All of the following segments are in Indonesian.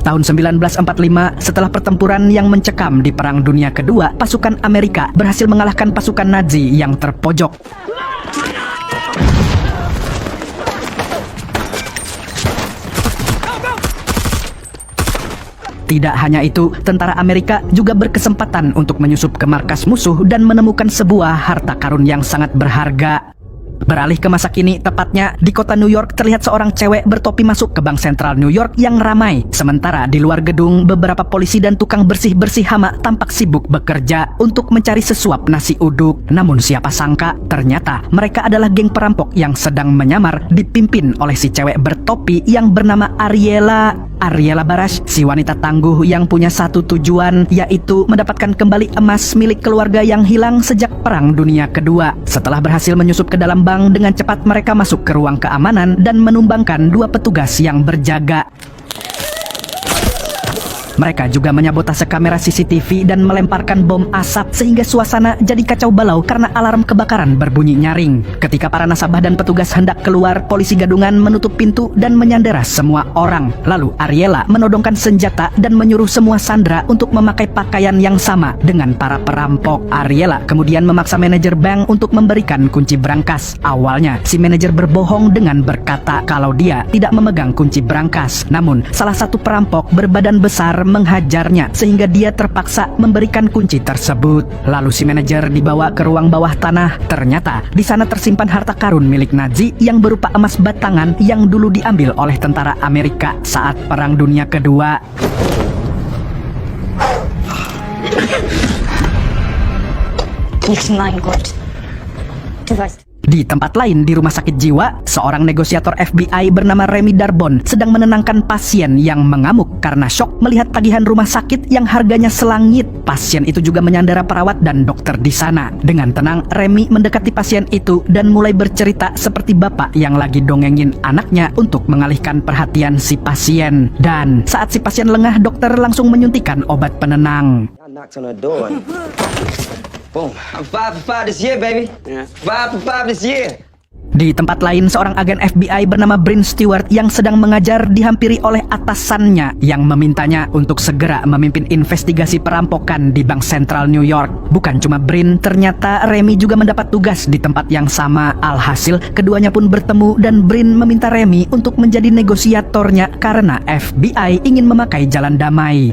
Tahun 1945, setelah pertempuran yang mencekam di Perang Dunia Kedua, pasukan Amerika berhasil mengalahkan pasukan Nazi yang terpojok. Tidak hanya itu, tentara Amerika juga berkesempatan untuk menyusup ke markas musuh dan menemukan sebuah harta karun yang sangat berharga. Beralih ke masa kini, tepatnya di kota New York terlihat seorang cewek bertopi masuk ke Bank Sentral New York yang ramai. Sementara di luar gedung, beberapa polisi dan tukang bersih-bersih hama tampak sibuk bekerja untuk mencari sesuap nasi uduk. Namun siapa sangka, ternyata mereka adalah geng perampok yang sedang menyamar dipimpin oleh si cewek bertopi yang bernama Ariela Barash, si wanita tangguh yang punya satu tujuan, yaitu mendapatkan kembali emas milik keluarga yang hilang sejak Perang Dunia Kedua. Setelah berhasil menyusup ke dalam bank, dengan cepat mereka masuk ke ruang keamanan dan menumbangkan dua petugas yang berjaga. Mereka juga menyabotase kamera CCTV dan melemparkan bom asap sehingga suasana jadi kacau balau karena alarm kebakaran berbunyi nyaring. Ketika para nasabah dan petugas hendak keluar, polisi gadungan menutup pintu dan menyandera semua orang. Lalu Ariela menodongkan senjata dan menyuruh semua sandera untuk memakai pakaian yang sama dengan para perampok. Ariela kemudian memaksa manajer bank untuk memberikan kunci brankas. Awalnya, si manajer berbohong dengan berkata kalau dia tidak memegang kunci brankas. Namun, salah satu perampok berbadan besar menghajarnya sehingga dia terpaksa memberikan kunci tersebut. Lalu si manajer dibawa ke ruang bawah tanah. Ternyata di sana tersimpan harta karun milik Nazi yang berupa emas batangan yang dulu diambil oleh tentara Amerika saat Perang Dunia Kedua. Di tempat lain di rumah sakit jiwa, seorang negosiator FBI bernama Remy Darbon sedang menenangkan pasien yang mengamuk karena syok melihat tagihan rumah sakit yang harganya selangit. Pasien itu juga menyandera perawat dan dokter di sana. Dengan tenang, Remy mendekati pasien itu dan mulai bercerita seperti bapak yang lagi dongengin anaknya untuk mengalihkan perhatian si pasien. Dan saat si pasien lengah, dokter langsung menyuntikkan obat penenang. Boom. I'm 5 for 5 this year, baby. 5 for 5 this year. Di tempat lain, seorang agen FBI bernama Bryn Stewart yang sedang mengajar dihampiri oleh atasannya yang memintanya untuk segera memimpin investigasi perampokan di Bank Sentral New York. Bukan cuma Bryn, ternyata Remy juga mendapat tugas di tempat yang sama. Alhasil, keduanya pun bertemu dan Bryn meminta Remy untuk menjadi negosiatornya karena FBI ingin memakai jalan damai.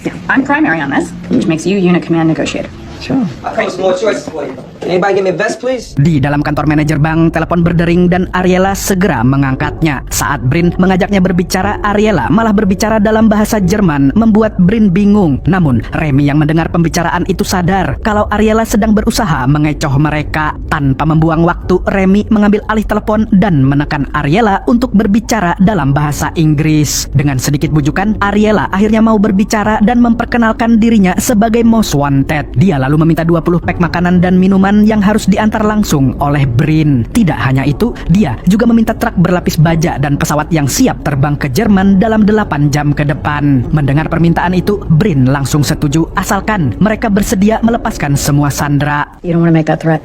Yeah, I'm primary on this, which makes you unit command negotiator. Sure. I'll come with some more choices for you. Anybody give me a vest, please? Di dalam kantor manajer bank, telepon berdering dan Ariela segera mengangkatnya. Saat Bryn mengajaknya berbicara, Ariela malah berbicara dalam bahasa Jerman, membuat Bryn bingung. Namun, Remy yang mendengar pembicaraan itu sadar kalau Ariela sedang berusaha mengecoh mereka. Tanpa membuang waktu, Remy mengambil alih telepon dan menekan Ariela untuk berbicara dalam bahasa Inggris. Dengan sedikit bujukan, Ariela akhirnya mau berbicara dan memperkenalkan dirinya sebagai most wanted. Dia lalu meminta 20 pack makanan dan minuman yang harus diantar langsung oleh Bryn. Tidak hanya itu, dia juga meminta truk berlapis baja dan pesawat yang siap terbang ke Jerman dalam 8 jam ke depan. Mendengar permintaan itu, Bryn langsung setuju asalkan mereka bersedia melepaskan semua sandera. You don't want to make that threat.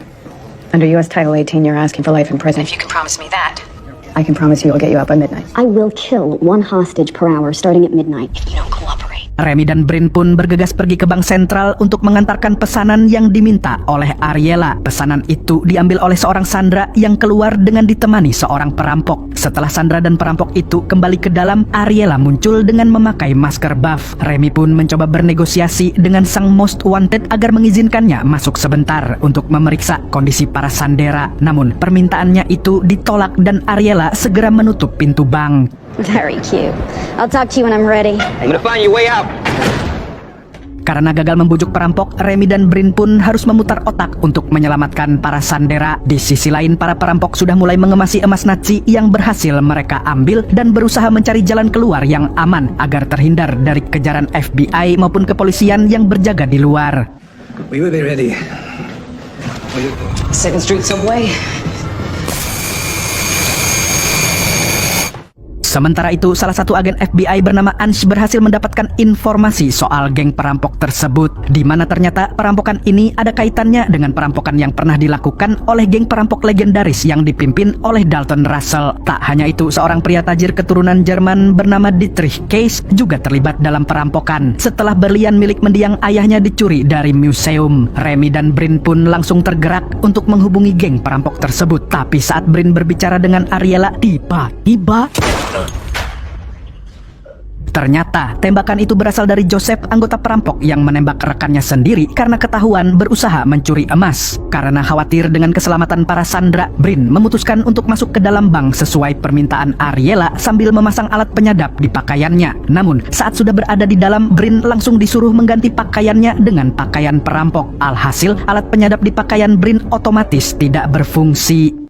Under U.S. Title 18, you're asking for life in prison. If you can promise me that, I can promise you I'll get you out by midnight. I will kill 1 hostage per hour starting at midnight. If you don't cooperate. Remy dan Bryn pun bergegas pergi ke Bank Sentral untuk mengantarkan pesanan yang diminta oleh Ariela. Pesanan itu diambil oleh seorang sandera yang keluar dengan ditemani seorang perampok. Setelah sandera dan perampok itu kembali ke dalam, Ariela muncul dengan memakai masker buff. Remy pun mencoba bernegosiasi dengan sang most wanted agar mengizinkannya masuk sebentar untuk memeriksa kondisi para sandera. Namun permintaannya itu ditolak dan Ariela segera menutup pintu bank. Very cute. I'll talk to you when I'm ready. I'm gonna find your way out. Karena gagal membujuk perampok, Remy dan Bryn pun harus memutar otak untuk menyelamatkan para sandera. Di sisi lain, para perampok sudah mulai mengemasi emas Nazi yang berhasil mereka ambil dan berusaha mencari jalan keluar yang aman agar terhindar dari kejaran FBI maupun kepolisian yang berjaga di luar. We will be ready. 2nd Street subway. Sementara itu, salah satu agen FBI bernama Ansh berhasil mendapatkan informasi soal geng perampok tersebut, di mana ternyata perampokan ini ada kaitannya dengan perampokan yang pernah dilakukan oleh geng perampok legendaris yang dipimpin oleh Dalton Russell. Tak hanya itu, seorang pria tajir keturunan Jerman bernama Dietrich Case juga terlibat dalam perampokan. Setelah berlian milik mendiang ayahnya dicuri dari museum, Remy dan Brin pun langsung tergerak untuk menghubungi geng perampok tersebut. Tapi saat Brin berbicara dengan Ariela, tiba-tiba ternyata tembakan itu berasal dari Joseph, anggota perampok yang menembak rekannya sendiri karena ketahuan berusaha mencuri emas. Karena khawatir dengan keselamatan para sandera, Brin memutuskan untuk masuk ke dalam bank sesuai permintaan Ariela sambil memasang alat penyadap di pakaiannya. Namun, saat sudah berada di dalam, Brin langsung disuruh mengganti pakaiannya dengan pakaian perampok. Alhasil, alat penyadap di pakaian Brin otomatis tidak berfungsi.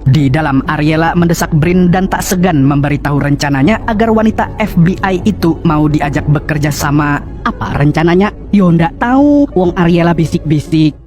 Di dalam, Ariela mendesak Brin dan tak segan memberitahu rencananya agar wanita FBI itu mau diajak bekerja sama. Apa rencananya? Yo ndak tahu, wong Ariela bisik-bisik.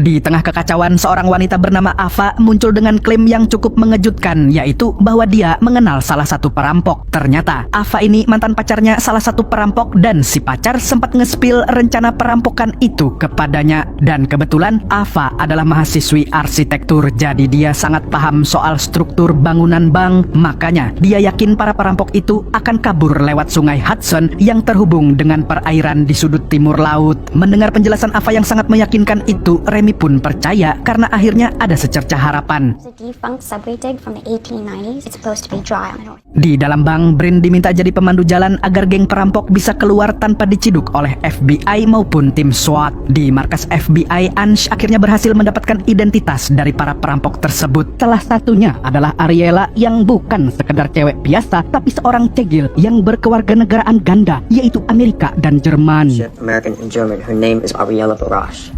Di tengah kekacauan, seorang wanita bernama Ava muncul dengan klaim yang cukup mengejutkan, yaitu bahwa dia mengenal salah satu perampok. Ternyata, Ava ini mantan pacarnya salah satu perampok dan si pacar sempat nge-spill rencana perampokan itu kepadanya. Dan kebetulan, Ava adalah mahasiswi arsitektur, jadi dia sangat paham soal struktur bangunan bank. Makanya, dia yakin para perampok itu akan kabur lewat sungai Hudson yang terhubung dengan perairan di sudut timur laut. Mendengar penjelasan Ava yang sangat meyakinkan itu, Remy pun percaya karena akhirnya ada secercah harapan. It's a defunct subway dig from the 1890s. It's supposed to be dry on the north. Di dalam bank, Brin diminta jadi pemandu jalan agar geng perampok bisa keluar tanpa diciduk oleh FBI maupun tim SWAT. Di markas FBI, Ansh akhirnya berhasil mendapatkan identitas dari para perampok tersebut. Salah satunya adalah Ariela yang bukan sekedar cewek biasa, tapi seorang cegil yang berkewarganegaraan ganda, yaitu Amerika dan Jerman. American and German. Her name is Ariela Barash.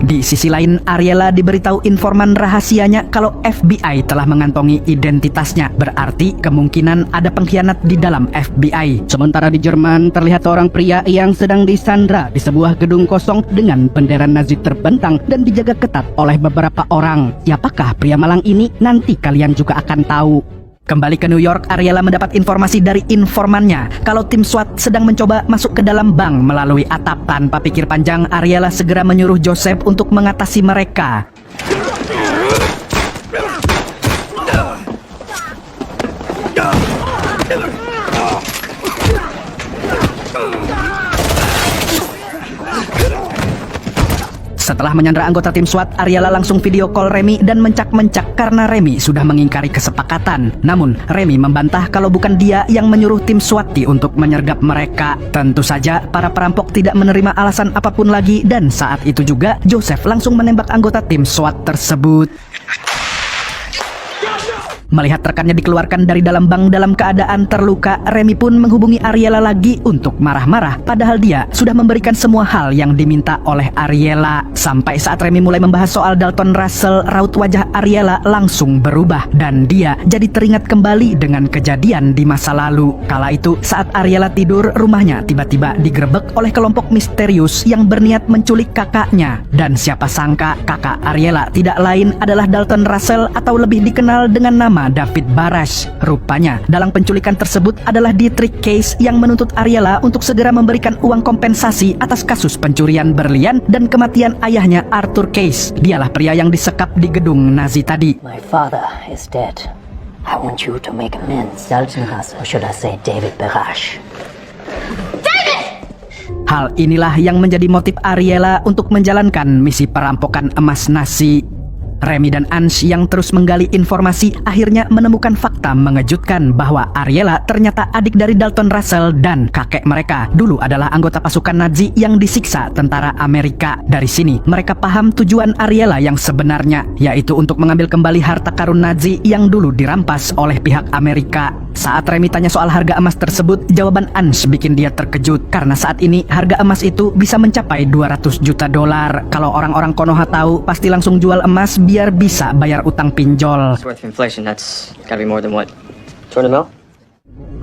Di sisi lain, Ariela diberitahu informan rahasianya kalau FBI telah mengantongi identitasnya. Berarti kemungkinan ada pengkhianat di dalam FBI. Sementara di Jerman, terlihat seorang pria yang sedang disandra di sebuah gedung kosong dengan bendera Nazi terbentang dan dijaga ketat oleh beberapa orang. Siapakah pria malang ini? Nanti kalian juga akan tahu. Kembali ke New York, Ariela mendapat informasi dari informannya kalau tim SWAT sedang mencoba masuk ke dalam bank melalui atap. Tanpa pikir panjang, Ariela segera menyuruh Joseph untuk mengatasi mereka. Setelah menyandra anggota tim SWAT, Ariela langsung video call Remy dan mencak-mencak karena Remy sudah mengingkari kesepakatan. Namun, Remy membantah kalau bukan dia yang menyuruh tim SWAT untuk menyergap mereka. Tentu saja, para perampok tidak menerima alasan apapun lagi dan saat itu juga, Joseph langsung menembak anggota tim SWAT tersebut. Melihat rekannya dikeluarkan dari dalam bank dalam keadaan terluka, Remy pun menghubungi Ariela lagi untuk marah-marah, padahal dia sudah memberikan semua hal yang diminta oleh Ariela. Sampai saat Remy mulai membahas soal Dalton Russell, raut wajah Ariela langsung berubah dan dia jadi teringat kembali dengan kejadian di masa lalu. Kala itu, saat Ariela tidur, rumahnya tiba-tiba digerebek oleh kelompok misterius yang berniat menculik kakaknya. Dan siapa sangka kakak Ariela tidak lain adalah Dalton Russell atau lebih dikenal dengan nama David Barash. Rupanya, dalam penculikan tersebut adalah Dietrich Case yang menuntut Ariela untuk segera memberikan uang kompensasi atas kasus pencurian berlian dan kematian ayahnya Arthur Case. Dialah pria yang disekap di gedung Nazi tadi. My father is dead. I want you to make amends. Dalton Russell, or should I say David Barash. Hal inilah yang menjadi motif Ariela untuk menjalankan misi perampokan emas Nazi. Remy dan Ansh yang terus menggali informasi akhirnya menemukan fakta mengejutkan bahwa Ariela ternyata adik dari Dalton Russell dan kakek mereka dulu adalah anggota pasukan Nazi yang disiksa tentara Amerika. Dari sini mereka paham tujuan Ariela yang sebenarnya, yaitu untuk mengambil kembali harta karun Nazi yang dulu dirampas oleh pihak Amerika. Saat Remy tanya soal harga emas tersebut, jawaban Ansh bikin dia terkejut karena saat ini harga emas itu bisa mencapai $200 juta. Kalau orang-orang Konoha tahu, pasti langsung jual emas biar bisa bayar utang pinjol. It's worth inflation. That's gotta be more than what? 200 mil?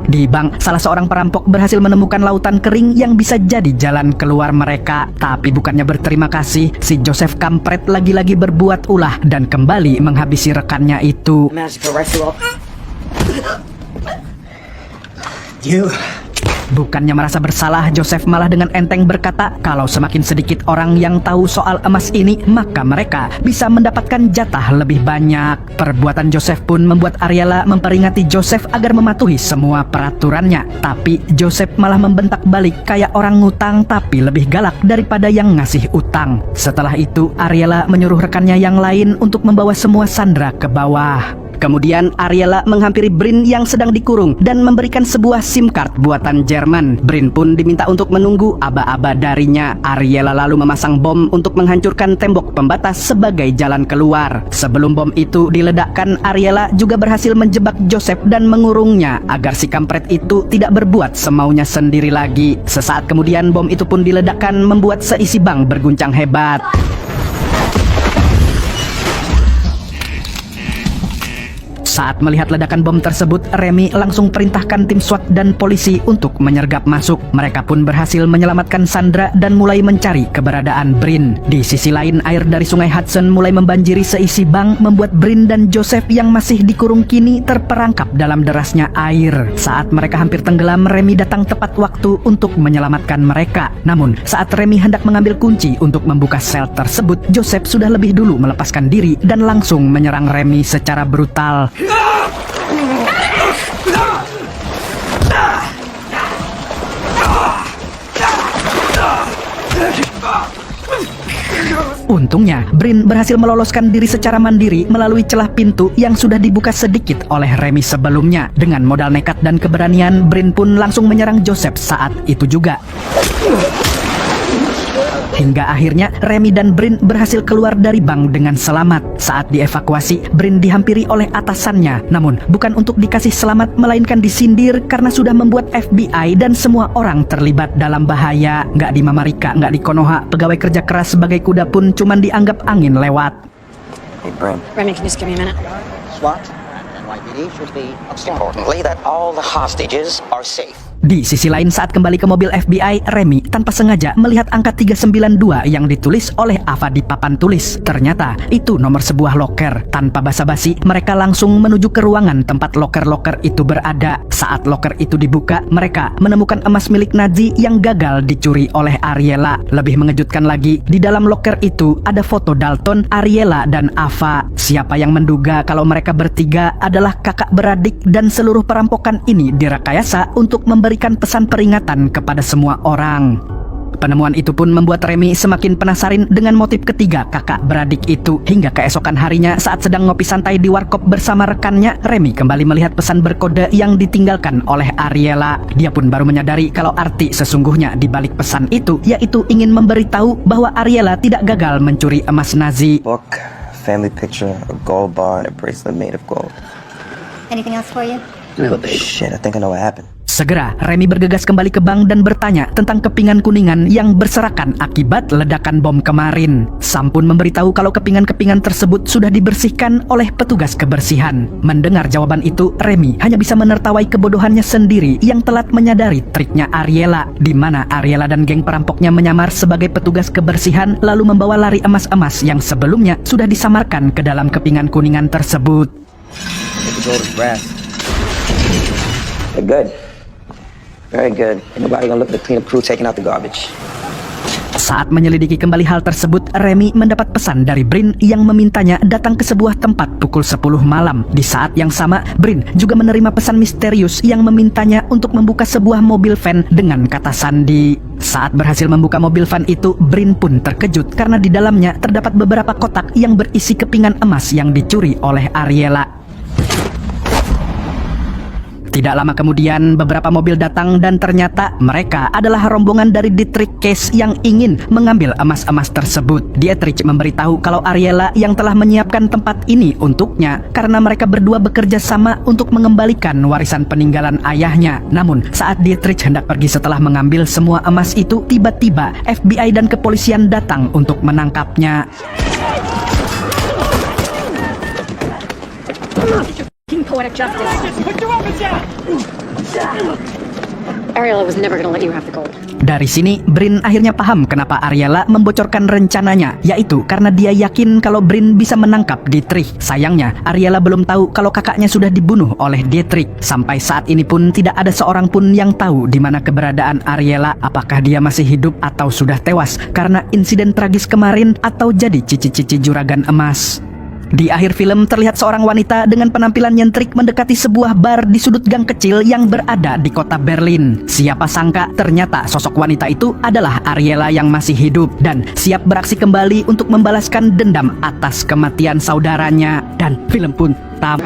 Di bank, salah seorang perampok berhasil menemukan lautan kering yang bisa jadi jalan keluar mereka. Tapi bukannya berterima kasih, si Joseph kampret lagi-lagi berbuat ulah dan kembali menghabisi rekannya itu. Bukannya merasa bersalah, Joseph malah dengan enteng berkata kalau semakin sedikit orang yang tahu soal emas ini, maka mereka bisa mendapatkan jatah lebih banyak. Perbuatan Joseph pun membuat Ariela memperingati Joseph agar mematuhi semua peraturannya. Tapi Joseph malah membentak balik kayak orang ngutang tapi lebih galak daripada yang ngasih utang. Setelah itu, Ariela menyuruh rekannya yang lain untuk membawa semua sandera ke bawah. Kemudian Ariela menghampiri Brin yang sedang dikurung dan memberikan sebuah SIM card buatan Jerman. Brin pun diminta untuk menunggu aba-aba darinya. Ariela lalu memasang bom untuk menghancurkan tembok pembatas sebagai jalan keluar. Sebelum bom itu diledakkan, Ariela juga berhasil menjebak Joseph dan mengurungnya agar si kampret itu tidak berbuat semaunya sendiri lagi. Sesaat kemudian bom itu pun diledakkan membuat seisi bank berguncang hebat. Saat melihat ledakan bom tersebut, Remy langsung perintahkan tim SWAT dan polisi untuk menyergap masuk. Mereka pun berhasil menyelamatkan Sandra dan mulai mencari keberadaan Brin. Di sisi lain, air dari sungai Hudson mulai membanjiri seisi bank, membuat Brin dan Joseph yang masih dikurung kini terperangkap dalam derasnya air. Saat mereka hampir tenggelam, Remy datang tepat waktu untuk menyelamatkan mereka. Namun, saat Remy hendak mengambil kunci untuk membuka sel tersebut, Joseph sudah lebih dulu melepaskan diri dan langsung menyerang Remy secara brutal. Untungnya, Brin berhasil meloloskan diri secara mandiri melalui celah pintu yang sudah dibuka sedikit oleh Remy sebelumnya. Dengan modal nekat dan keberanian, Brin pun langsung menyerang Joseph saat itu juga. Hingga akhirnya Remy dan Brin berhasil keluar dari bank dengan selamat. Saat dievakuasi, Brin dihampiri oleh atasannya. Namun, bukan untuk dikasih selamat, melainkan disindir karena sudah membuat FBI dan semua orang terlibat dalam bahaya. Nggak di Mamarika, nggak di Konoha, pegawai kerja keras sebagai kuda pun cuman dianggap angin lewat. Hey, Brim. Remy, can you just give me a minute? SWAT and NYPD should be importantly that all the hostages are safe. Di sisi lain, saat kembali ke mobil FBI, Remy tanpa sengaja melihat angka 392 yang ditulis oleh Ava di papan tulis. Ternyata itu nomor sebuah loker. Tanpa basa-basi, mereka langsung menuju ke ruangan tempat loker-loker itu berada. Saat loker itu dibuka, mereka menemukan emas milik Nazi yang gagal dicuri oleh Ariela. Lebih mengejutkan lagi, di dalam loker itu ada foto Dalton, Ariela, dan Ava. Siapa yang menduga kalau mereka bertiga adalah kakak beradik dan seluruh perampokan ini direkayasa untuk memberikan pesan peringatan kepada semua orang. Penemuan itu pun membuat Remy semakin penasaran dengan motif ketiga kakak beradik itu. Hingga keesokan harinya saat sedang ngopi santai di warkop bersama rekannya, Remy kembali melihat pesan berkode yang ditinggalkan oleh Ariela. Dia pun baru menyadari kalau arti sesungguhnya di balik pesan itu, yaitu ingin memberitahu bahwa Ariela tidak gagal mencuri emas Nazi. Book, family picture, a gold bar, and a bracelet made of gold. Anything else for you? Shit, I think I know what happened. Segera, Remy bergegas kembali ke bank dan bertanya tentang kepingan kuningan yang berserakan akibat ledakan bom kemarin. Sam pun memberitahu kalau kepingan-kepingan tersebut sudah dibersihkan oleh petugas kebersihan. Mendengar jawaban itu, Remy hanya bisa menertawai kebodohannya sendiri yang telat menyadari triknya Ariela, di mana Ariela dan geng perampoknya menyamar sebagai petugas kebersihan lalu membawa lari emas-emas yang sebelumnya sudah disamarkan ke dalam kepingan kuningan tersebut. They're good. Very good. Ain't nobody gonna look at the cleanup crew taking out the garbage. Saat menyelidiki kembali hal tersebut, Remy mendapat pesan dari Brin yang memintanya datang ke sebuah tempat pukul 10 malam. Di saat yang sama, Brin juga menerima pesan misterius yang memintanya untuk membuka sebuah mobil van dengan kata sandi. Saat berhasil membuka mobil van itu, Brin pun terkejut karena di dalamnya terdapat beberapa kotak yang berisi kepingan emas yang dicuri oleh Ariela. Tidak lama kemudian, beberapa mobil datang dan ternyata mereka adalah rombongan dari Dietrich Case yang ingin mengambil emas-emas tersebut. Dietrich memberitahu kalau Ariela yang telah menyiapkan tempat ini untuknya karena mereka berdua bekerja sama untuk mengembalikan warisan peninggalan ayahnya. Namun, saat Dietrich hendak pergi setelah mengambil semua emas itu, tiba-tiba FBI dan kepolisian datang untuk menangkapnya. Poetic justice. Put your weapons down! Ariella was never gonna let you have the gold. Dari sini, Brin akhirnya paham kenapa Ariella membocorkan rencananya, yaitu karena dia yakin kalau Brin bisa menangkap Dietrich. Sayangnya, Ariella belum tahu kalau kakaknya sudah dibunuh oleh Dietrich. Sampai saat ini pun tidak ada seorang pun yang tahu di mana keberadaan Ariella, apakah dia masih hidup atau sudah tewas karena insiden tragis kemarin atau jadi cici-cici juragan emas. Di akhir film terlihat seorang wanita dengan penampilan nyentrik mendekati sebuah bar di sudut gang kecil yang berada di kota Berlin. Siapa sangka ternyata sosok wanita itu adalah Ariella yang masih hidup dan siap beraksi kembali untuk membalaskan dendam atas kematian saudaranya. Dan film pun tamat.